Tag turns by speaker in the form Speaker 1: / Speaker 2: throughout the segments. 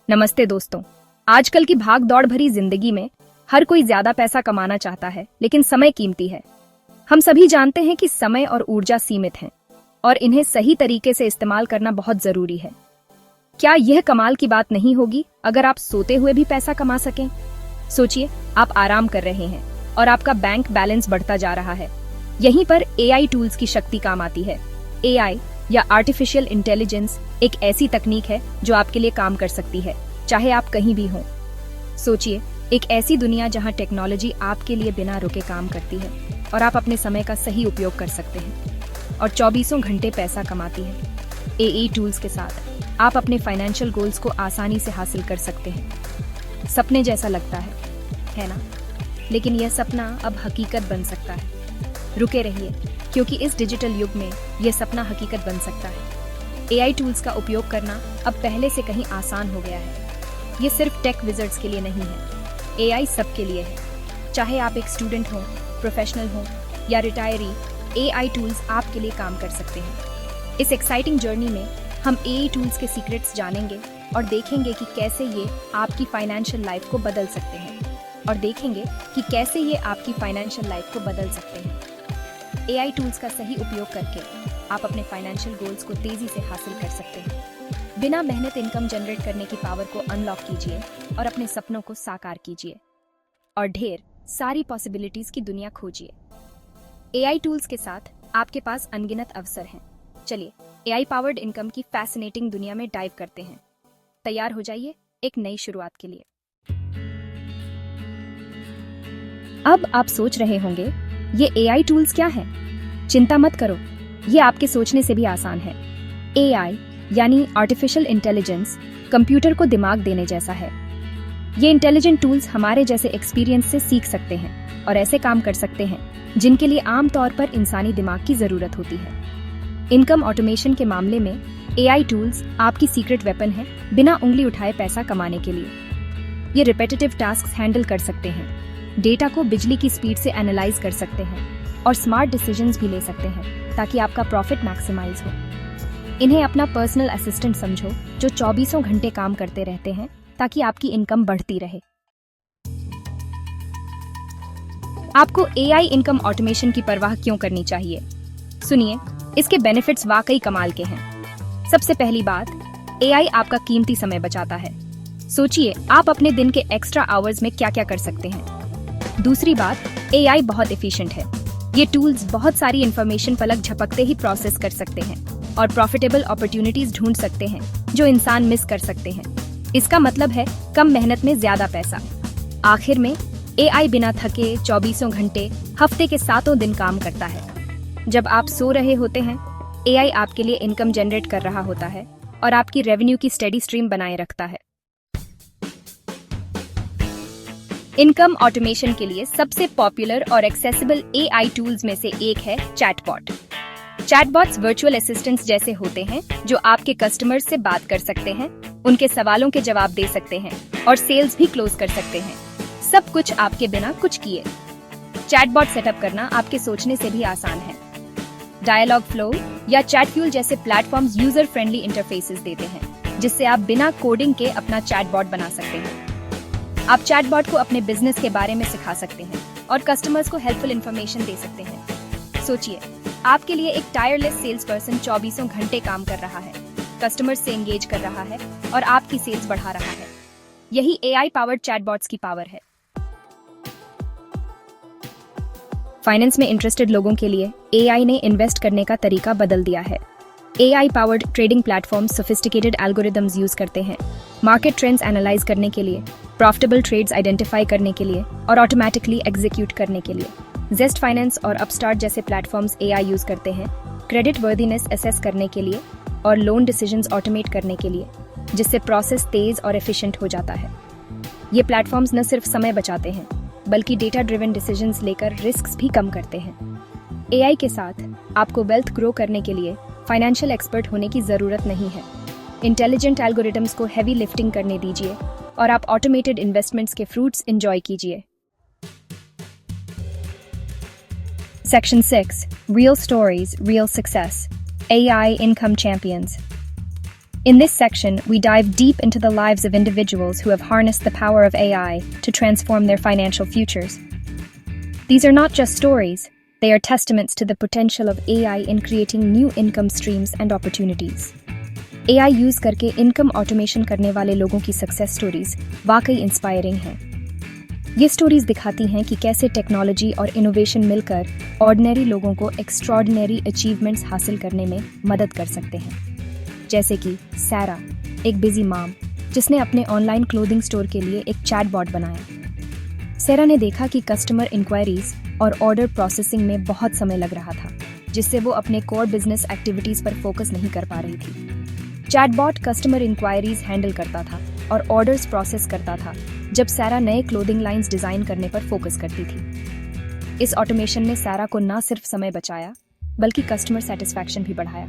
Speaker 1: नमस्ते दोस्तों। आजकल की भाग दौड़ भरी जिंदगी में हर कोई ज्यादा पैसा कमाना चाहता है, लेकिन समय कीमती है। हम सभी जानते हैं कि समय और ऊर्जा सीमित हैं और इन्हें सही तरीके से इस्तेमाल करना बहुत जरूरी है। क्या यह कमाल की बात नहीं होगी अगर आप सोते हुए भी पैसा कमा सकें? सोचिए, आप आराम कर रहे हैं और आपका बैंक बैलेंस बढ़ता जा रहा है। यहीं पर एआई टूल्स की शक्ति काम आती है। एआई या आर्टिफिशियल इंटेलिजेंस एक ऐसी तकनीक है जो आपके लिए काम कर सकती है, चाहे आप कहीं भी हों। सोचिए, एक ऐसी दुनिया जहां टेक्नोलॉजी आपके लिए बिना रुके काम करती है और आप अपने समय का सही उपयोग कर सकते हैं और 24 घंटे पैसा कमाती है। एआई टूल्स के साथ आप अपने फाइनेंशियल गोल्स को आसानी से हासिल कर सकते हैं। सपने जैसा लगता है ना? लेकिन यह सपना अब हकीकत बन सकता है। रुके रहिए, क्योंकि इस डिजिटल युग में यह सपना हकीकत बन सकता है। एआई टूल्स का उपयोग करना अब पहले से कहीं आसान हो गया है। ये सिर्फ टेक विजर्ड्स के लिए नहीं है, एआई सबके लिए है। चाहे आप एक स्टूडेंट हो, प्रोफेशनल हो या रिटायरी, एआई टूल्स आपके लिए काम कर सकते हैं। इस एक्साइटिंग जर्नी में हम एआई टूल्स के सीक्रेट्स जानेंगे और देखेंगे कि कैसे ये आपकी फाइनेंशियल लाइफ को बदल सकते हैं। एआई टूल्स का सही उपयोग करके आप अपने फाइनेंशियल गोल्स को तेजी से हासिल कर सकते हैं। बिना मेहनत इनकम जनरेट करने की पावर को अनलॉक कीजिए और अपने सपनों को साकार कीजिए और ढेर सारी पॉसिबिलिटीज की दुनिया खोजिए। एआई टूल्स के साथ आपके पास अनगिनत अवसर हैं। चलिए, एआई पावर्ड इनकम की फैसिनेटिंग दुनिया में डाइव करते हैं। तैयार हो जाइए एक नई शुरुआत के लिए। अब आप सोच रहे होंगे, ये एआई टूल्स क्या हैं? चिंता मत करो, ये आपके सोचने से भी आसान है। एआई यानी आर्टिफिशियल इंटेलिजेंस कंप्यूटर को दिमाग देने जैसा है। ये इंटेलिजेंट टूल्स हमारे जैसे एक्सपीरियंस से सीख सकते हैं और ऐसे काम कर सकते हैं जिनके लिए आमतौर पर इंसानी दिमाग की जरूरत होती है। इनकम ऑटोमेशन के मामले में एआई टूल्स आपकी सीक्रेट वेपन है, बिना उंगली उठाए पैसा कमाने के लिए। ये रिपीटेटिव टास्क हैंडल कर सकते हैं, डेटा को बिजली की स्पीड से एनालाइज कर सकते हैं और स्मार्ट डिसीजंस भी ले सकते हैं ताकि आपका प्रॉफिट मैक्सिमाइज हो। इन्हें अपना पर्सनल असिस्टेंट समझो, जो 24 घंटे काम करते रहते हैं ताकि आपकी इनकम बढ़ती रहे। आपको एआई इनकम ऑटोमेशन की परवाह क्यों करनी चाहिए? सुनिए, इसके बेनिफिट्स वाकई कमाल के हैं। सबसे पहली बात, एआई आपका कीमती समय बचाता है। सोचिए, आप अपने दिन के एक्स्ट्रा आवर्स में क्या क्या कर सकते हैं। दूसरी बात, एआई बहुत एफिशिएंट है। ये टूल्स बहुत सारी इंफॉर्मेशन पलक झपकते ही प्रोसेस कर सकते हैं और प्रॉफिटेबल अपॉर्चुनिटीज ढूंढ सकते हैं जो इंसान मिस कर सकते हैं। इसका मतलब है कम मेहनत में ज्यादा पैसा। आखिर में एआई बिना थके 24 घंटे हफ्ते के 7 दिन काम करता है। जब आप सो रहे होते हैं, एआई आपके लिए इनकम जनरेट कर रहा होता है और आपकी रेवेन्यू की स्टेडी स्ट्रीम बनाए रखता है। इनकम ऑटोमेशन के लिए सबसे पॉपुलर और एक्सेसिबल एआई टूल्स में से एक है चैटबॉट। चैटबॉट्स वर्चुअल असिस्टेंट्स जैसे होते हैं जो आपके कस्टमर्स से बात कर सकते हैं, उनके सवालों के जवाब दे सकते हैं और सेल्स भी क्लोज कर सकते हैं। सब कुछ आपके बिना कुछ किए। चैटबॉट सेटअप करना आपके सोचने से भी आसान है। डायलॉग फ्लो या चैटफ्यूल जैसे प्लेटफॉर्म्स यूजर फ्रेंडली इंटरफेसेस देते हैं, जिससे आप बिना कोडिंग के अपना चैटबॉट बना सकते हैं। आप चैटबॉट को अपने बिजनेस के बारे में सिखा सकते हैं और कस्टमर्स को हेल्पफुल इंफॉर्मेशन दे सकते हैं। सोचिए, आपके लिए एक टायरलेस सेल्स पर्सन 24 घंटे काम कर रहा है, कस्टमर्स से एंगेज कर रहा है और आपकी सेल्स बढ़ा रहा है। यही एआई पावर्ड चैटबॉट्स की पावर है। फाइनेंस में इंटरेस्टेड लोगों के लिए एआई ने इन्वेस्ट करने का तरीका बदल दिया है। AI powered trading platforms sophisticated algorithms use करते हैं, मार्केट ट्रेंड्स एनालाइज करने के लिए, प्रॉफिटेबल ट्रेड्स आइडेंटिफाई करने के लिए और ऑटोमेटिकली एग्जीक्यूट करने के लिए। जेस्ट फाइनेंस और अपस्टार्ट जैसे प्लेटफॉर्म्स एआई यूज करते हैं क्रेडिट वर्दीनेस असेस करने के लिए और लोन डिसीजंस ऑटोमेट करने के लिए, जिससे प्रोसेस तेज और एफिशिएंट हो जाता है। ये प्लेटफॉर्म्स न सिर्फ समय बचाते हैं, बल्कि डेटा ड्रिवन डिसीजंस लेकर रिस्क्स भी कम करते हैं। एआई के साथ आपको वेल्थ ग्रो करने के लिए फाइनेंशियल एक्सपर्ट होने की जरूरत नहीं है। इंटेलिजेंट एल्गोरिथम्स को हैवी लिफ्टिंग करने दीजिए और आप ऑटोमेटेड इन्वेस्टमेंट्स के फ्रूट्स एंजॉय कीजिए। Section 6. Real Stories, Real Success. AI Income Champions. In this section, we dive deep into the lives of individuals who have harnessed the power of AI to transform their financial futures. These are not just stories, they are testaments to the potential of AI in creating new income streams and opportunities. AI use करके income automation करने वाले लोगों की success stories वाकई inspiring हैं। ये stories दिखाती हैं कि कैसे टेक्नोलॉजी और इनोवेशन मिलकर ऑर्डिनरी लोगों को एक्स्ट्रॉर्डिनरी अचीवमेंट्स हासिल करने में मदद कर सकते हैं। जैसे कि सैरा, एक बिजी मॉम जिसने अपने ऑनलाइन क्लोथिंग स्टोर के लिए एक चैटबॉट बनाया। सैरा ने देखा कि कस्टमर इंक्वायरीज और ऑर्डर प्रोसेसिंग में बहुत समय लग रहा था, जिससे वो अपने कोर बिजनेस एक्टिविटीज पर फोकस नहीं कर पा रही थी। चैटबॉट कस्टमर इंक्वायरीज हैंडल करता था और ऑर्डर्स प्रोसेस करता था, जब सैरा नए क्लोथिंग लाइंस डिजाइन करने पर फोकस करती थी। इस ऑटोमेशन ने सैरा को न सिर्फ समय बचाया, बल्कि कस्टमर सेटिस्फैक्शन भी बढ़ाया।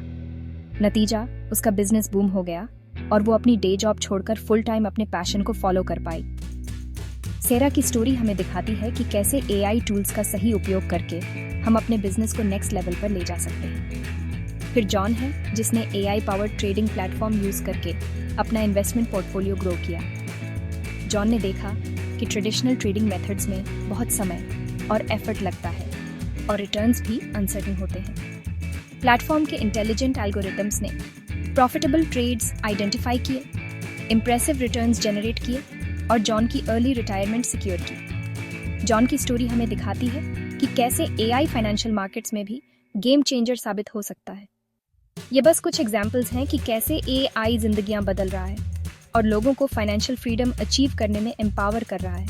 Speaker 1: नतीजा, उसका बिजनेस बूम हो गया और वो अपनी डे जॉब छोड़कर फुल टाइम अपने पैशन को फॉलो कर पाई। सैरा की स्टोरी हमें दिखाती है कि कैसे एआई टूल्स का सही उपयोग करके हम अपने बिजनेस को नेक्स्ट लेवल पर ले जा सकते हैं। फिर जॉन है, जिसने AI powered trading platform use करके अपना इन्वेस्टमेंट पोर्टफोलियो ग्रो किया। जॉन ने देखा कि ट्रेडिशनल ट्रेडिंग मेथड्स में बहुत समय और एफर्ट लगता है और रिटर्न्स भी अनसर्टेन होते हैं। प्लेटफॉर्म के इंटेलिजेंट एल्गोरिथम्स ने प्रॉफिटेबल ट्रेड्स आइडेंटिफाई किए, इंप्रेसिव रिटर्न्स जनरेट किए और जॉन की अर्ली रिटायरमेंट सिक्योर की। जॉन की स्टोरी हमें दिखाती है कि कैसे एआई फाइनेंशियल मार्केट्स में भी गेम चेंजर साबित हो सकता है। ये बस कुछ एग्जाम्पल्स हैं कि कैसे एआई जिंदगियां बदल रहा है और लोगों को फाइनेंशियल फ्रीडम अचीव करने में एम्पावर कर रहा है।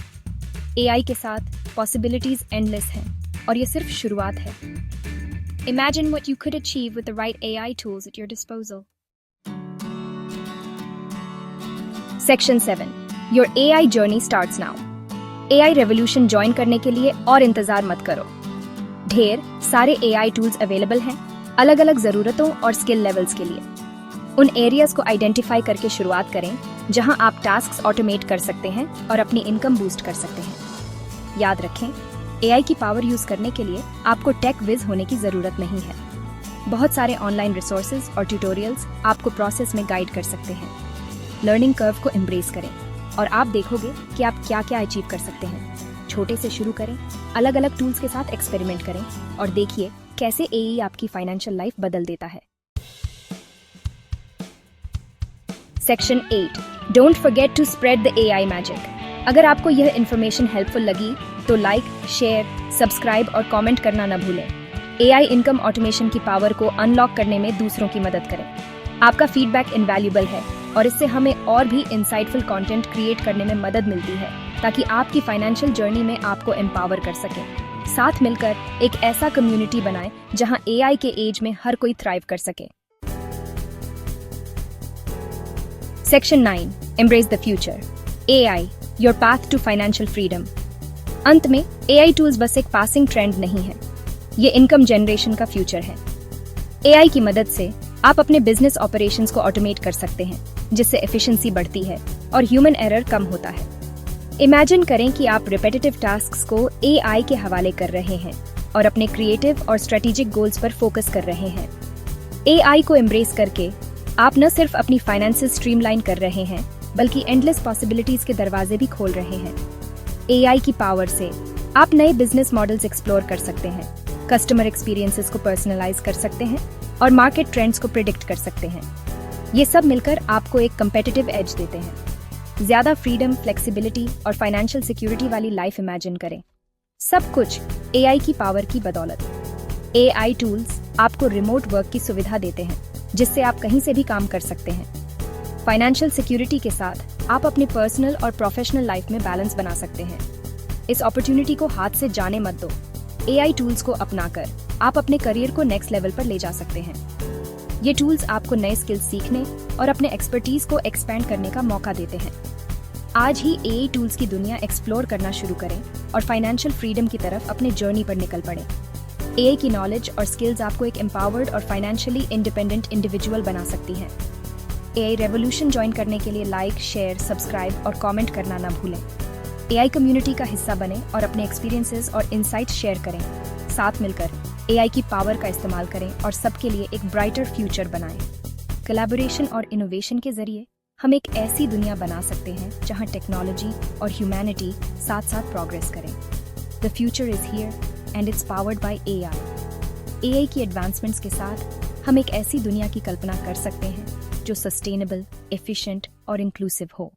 Speaker 1: एआई के साथ पॉसिबिलिटीज एंडलेस हैं और ये सिर्फ शुरुआत है। Imagine what you could achieve with the right AI tools at your disposal. Section 7. Your AI journey starts now. AI revolution join करने के लिए और इंतजार मत करो। ढेर सारे AI tools अवेलेबल हैं, अलग अलग ज़रूरतों और स्किल लेवल्स के लिए। उन एरियाज को आइडेंटिफाई करके शुरुआत करें जहां आप टास्क्स ऑटोमेट कर सकते हैं और अपनी इनकम बूस्ट कर सकते हैं। याद रखें, एआई की पावर यूज करने के लिए आपको टेक विज होने की जरूरत नहीं है। बहुत सारे ऑनलाइन रिसोर्सेज और ट्यूटोरियल्स आपको प्रोसेस में गाइड कर सकते हैं। लर्निंग कर्व को एम्ब्रेस करें और आप देखोगे कि आप क्या क्या अचीव कर सकते हैं। छोटे से शुरू करें, अलग अलग टूल्स के साथ एक्सपेरिमेंट करें और देखिए कैसे एआई आपकी फाइनेंशियल लाइफ बदल देता है। Section 8. Don't forget to spread the AI magic. अगर आपको यह इन्फॉर्मेशन हेल्पफुल लगी तो लाइक, शेयर, सब्सक्राइब और कमेंट करना न भूलें। एआई इनकम ऑटोमेशन की पावर को अनलॉक करने में दूसरों की मदद करें। आपका फीडबैक इनवैल्यूएबल है और इससे हमें और भी इंसाइटफुल कंटेंट क्रिएट करने में मदद मिलती है, ताकि आपकी फाइनेंशियल जर्नी में आपको एम्पावर कर सकें। साथ मिलकर एक ऐसा कम्युनिटी बनाएं जहां एआई के एज में हर कोई थ्राइव कर सके। Section 9. Embrace the future. AI, your path to financial freedom. अंत में एआई टूल्स बस एक पासिंग ट्रेंड नहीं है, ये इनकम जनरेशन का फ्यूचर है। एआई की मदद से आप अपने बिजनेस ऑपरेशंस को ऑटोमेट कर सकते हैं, जिससे एफिशिएंसी बढ़ती है और ह्यूमन एरर कम होता है। इमेजिन करें कि आप रिपीटेटिव टास्क्स को एआई के हवाले कर रहे हैं और अपने क्रिएटिव और स्ट्रेटेजिक गोल्स पर फोकस कर रहे हैं। एआई को एम्ब्रेस करके आप न सिर्फ अपनी फाइनेंसेस स्ट्रीमलाइन कर रहे हैं, बल्कि एंडलेस पॉसिबिलिटीज के दरवाजे भी खोल रहे हैं। एआई की पावर से आप नए बिजनेस मॉडल्स एक्सप्लोर कर सकते हैं, कस्टमर एक्सपीरियंसेस को पर्सनलाइज कर सकते हैं और मार्केट ट्रेंड्स को प्रिडिक्ट कर सकते हैं। ये सब मिलकर आपको एक कंपेटिटिव एज देते हैं। ज्यादा फ्रीडम, फ्लेक्सिबिलिटी और फाइनेंशियल सिक्योरिटी वाली लाइफ इमेजिन करें। सब कुछ एआई की पावर की बदौलत। एआई टूल्स आपको रिमोट वर्क की सुविधा देते हैं, जिससे आप कहीं से भी काम कर सकते हैं। फाइनेंशियल सिक्योरिटी के साथ आप अपने पर्सनल और प्रोफेशनल लाइफ में बैलेंस बना सकते हैं। इस अपॉर्चुनिटी को हाथ से जाने मत दो। एआई टूल्स को अपनाकर आप अपने करियर को नेक्स्ट लेवल पर ले जा सकते हैं। ये टूल्स आपको नए स्किल्स सीखने और अपने एक्सपर्टीज को एक्सपैंड करने का मौका देते हैं। आज ही एआई टूल्स की दुनिया एक्सप्लोर करना शुरू करें और फाइनेंशियल फ्रीडम की तरफ अपने जर्नी पर निकल पड़े। एआई की नॉलेज और स्किल्स आपको एक एम्पावर्ड और फाइनेंशियली इंडिपेंडेंट इंडिविजुअल बना सकती हैं। एआई रेवोल्यूशन ज्वाइन करने के लिए लाइक, शेयर, सब्सक्राइब और कमेंट करना ना भूलें। एआई कम्युनिटी का हिस्सा बने और अपने एक्सपीरियंसेस और इनसाइट्स शेयर करें। साथ मिलकर एआई की पावर का इस्तेमाल करें और सबके लिए एक ब्राइटर फ्यूचर बनाएं। कोलैबोरेशन और इनोवेशन के जरिए हम एक ऐसी दुनिया बना सकते हैं जहां टेक्नोलॉजी और ह्यूमैनिटी साथ साथ प्रोग्रेस करें। The future is here and it's powered by AI. AI की एडवांसमेंट्स के साथ हम एक ऐसी दुनिया की कल्पना कर सकते हैं जो सस्टेनेबल, एफिशिएंट और इंक्लूसिव हो।